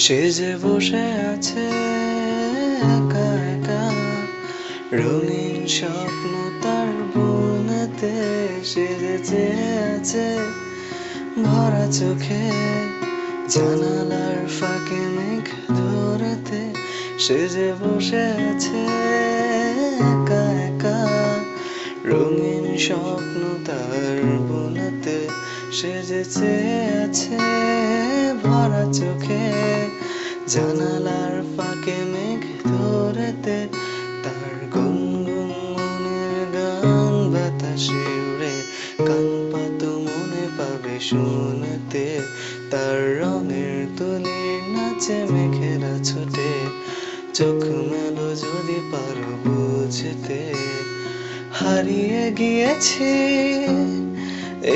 সে যে বসে আছে একা একা, রঙিন স্বপ্ন তার বুনেতে। সে যে চেয়ে আছে ভরা চোখে, জানালার ফাঁকে মেঘ ধরেতে। সে যে বসে আছে একা একা, রঙিন স্বপ্ন তার বুনেতে। সে যে চেয়ে আছে ভরা চোখে, জানালার ফাঁকে মেঘ ধরেতে। তার গুনগুন মনের গান বাতাসে উড়ে, কান পাত মনে পাবে শুনতে। তার রঙের তুলির নাচে মেঘেরা ছুটে, চোখ মেলো যদি পারো বুঝতে। হারিয়ে গিয়েছি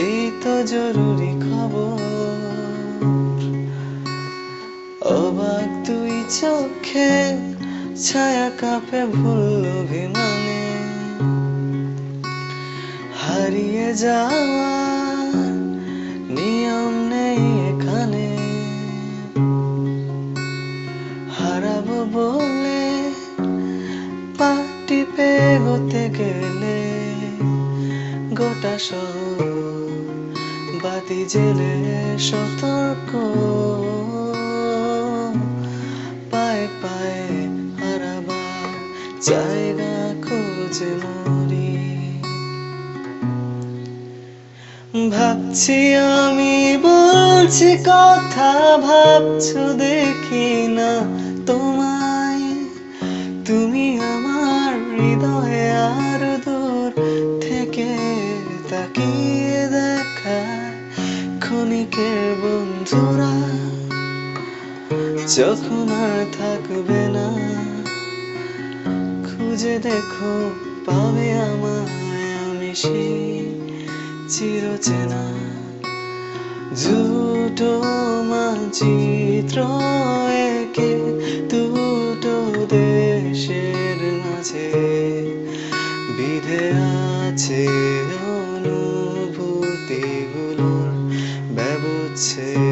এই তো জরুরি খবর, অবাক দুই চোখে ছায়া কাঁপে ভুল অভিমানে। হারিয়ে যাওয়ার নিয়ম নেই এখানে, হারাবো বলে পা টিপে এগোতে গেলে গোটা শহর বাতি জেলে সতর্ক। পায়ে পায়ে হারাবার জায়গা খুঁজে মরি। ভাবছি আমি বলছি কথা, ভাবছো দেখি না তোমায়। তুমি আমার হৃদয়ে আর দূর থেকে তাকিয়ে দেখায় ক্ষণিকের বন্ধুরা। যখন আর থাকবে না, খুঁজে দেখো পাবে আমায়। আমি সেই চিরচেনা দুটো মানচিত্র এঁকে, দুটো দেশের মাঝে বিধে আছে অনুভূতিগুলোর ব্যবচ্ছেদ।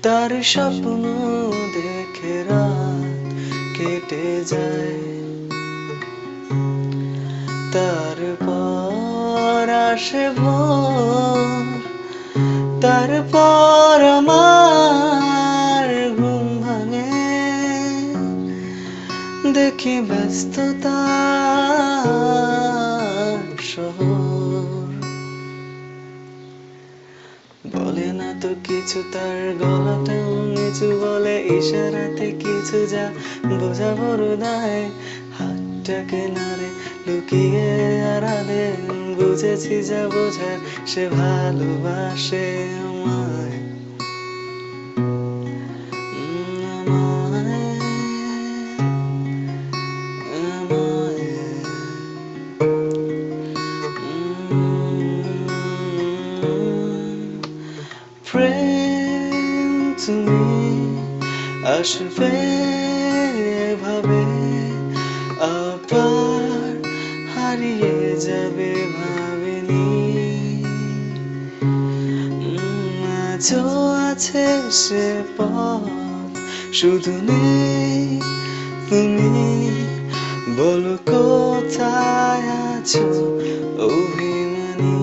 তার স্বপ্ন দেখে রাত কেটে যায়, তারপর আসে ভোর। তারপর আমার ঘুম ভাঙে, দেখি ব্যস্ততার শহর। বলে না তো কিছু, তার গলাটাও নিচু, বলে ইশারাতে কিছু যা বোঝা বড় দায়। হাতটাকে নাড়ে লুকিয়ে আড়ালে, বুঝেছি যা বোঝার সে ভালোবাসে আমায়। প্রেম তুমি আসবে ভাবে, আবার হারিয়ে যাবে ভাবিনি। আজও আছে সে পথ, শুধু নেই তুমি। বলো কোথায় আছো অভিমানী,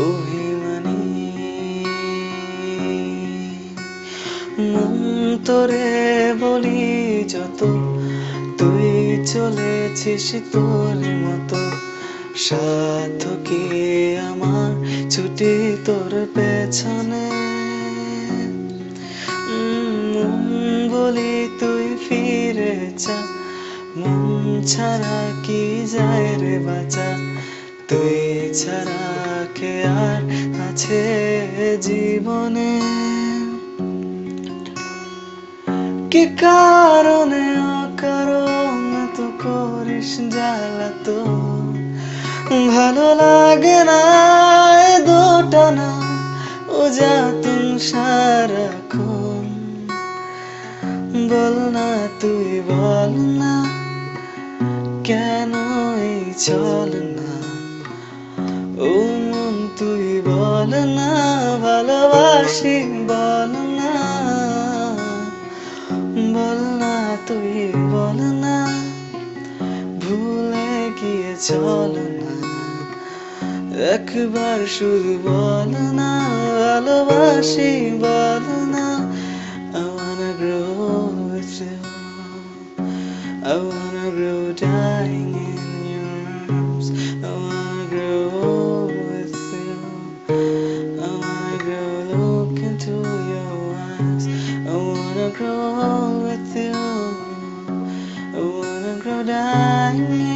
অভিমানী। মন তোরে বলি যত, তুই চলেছিস তোর মতো। সাধ্য কি আমার ছুটি তোর পেছনে। মন বলি তুই ফিরে যা, মন ছাড়া কি যায় রে বাঁচা। তুই ছাড়া কে আর আছে জীবনে। কি কারণে অকারণে তো করিস জ্বালাতো, ভালো লাগে না এ দোটানা উজাতুন সারাক্ষণ। বল না তুই বল না, কেন চলে না, ও মন তুই বল না, ভালোবাসি বল না, বল না তুই বল না, ভুলে গিয়ে চলে না, একবার শুধু বল না, ভালোবাসি বল না। I wanna grow with you, I wanna grow dying in your arms, I wanna grow with you, I wanna grow look into your eyes, I wanna grow with you, I wanna grow dying in